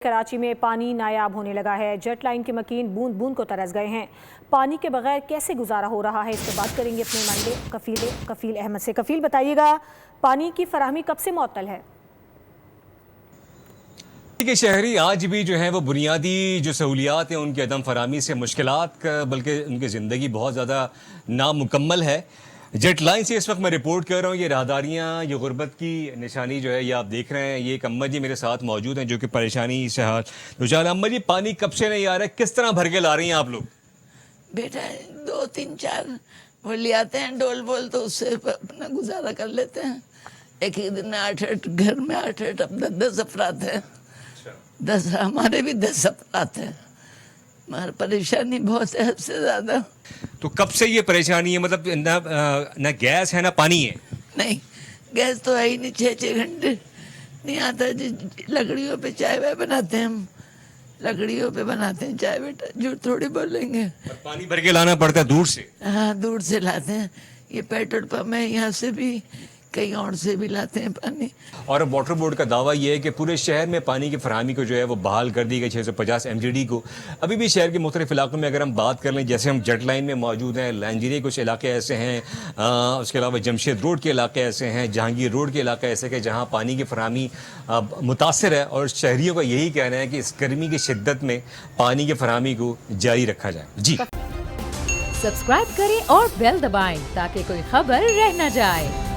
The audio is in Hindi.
कराची में पानी नायाब होने लगा है। जेट लाइन के मकीन बूंद बूंद को तरस गए हैं। पानी के बगैर कैसे गुजारा हो रहा है, इस पर बात करेंगे अपने नुमाइंदे कफील अहमद से। कफील, बताइएगा, पानी की फराहमी कब से मुअत्तल है? के शहरी आज भी जो है वो बुनियादी जो सहूलियात हैं उनकी अदम फराहमी से मुश्किलात, बल्कि उनकी ज़िंदगी बहुत ज़्यादा नामुकम्मल है। जेट लाइन से इस वक्त मैं रिपोर्ट कर रहा हूँ। ये राहदारियाँ, ये गुर्बत की निशानी जो है ये आप देख रहे हैं। ये एक अम्मा जी मेरे साथ मौजूद हैं जो कि परेशानी से हाथ तो अम्मा जी, पानी कब से नहीं आ रहा है, किस तरह भर के ला रही हैं आप लोग? बेटा 2 3 4 वो ले आते हैं डोल बोल, तो उससे अपना गुजारा कर लेते हैं। एक ही दिन में 8 घर में 8 अब 10 अफराद हैं। 10 हमारे भी 10 अफराद हैं। मगर परेशानी बहुत है, हद से ज़्यादा। तो कब से ये परेशानी है? मतलब ना गैस है ना पानी है? नहीं, गैस तो है ही नहीं। 6 घंटे नहीं आता जी। लकड़ियों पे चाय वाय बनाते हैं हम, लकड़ियों पे बनाते हैं चाय। बेटा झूठ थोड़ी बोलेंगे। और पानी भर के लाना पड़ता है दूर से? हाँ, दूर से लाते हैं। ये पेट्रोल पंप है, यहाँ से भी कहीं और से भी लाते हैं पानी। और वाटर बोर्ड का दावा यह है कि पूरे शहर में पानी की फरहमी को जो है वो बहाल कर दी गई 650 MGD को। अभी भी शहर के मुख्तलिफ इलाकों में अगर हम बात कर लें, जैसे हम जेट लाइन में मौजूद हैं, लंजरी कुछ इलाके ऐसे हैं, उसके अलावा जमशेद रोड के इलाके ऐसे हैं, जहांगीर रोड के इलाके ऐसे कि जहाँ पानी की फरहमी मुतासर है। और शहरियों का यही कहना है कि इस गर्मी की शिद्दत में पानी की फरहमी को जारी रखा जाए। जी, सब्सक्राइब करें और बेल दबाएं ताकि कोई खबर रह न जाए।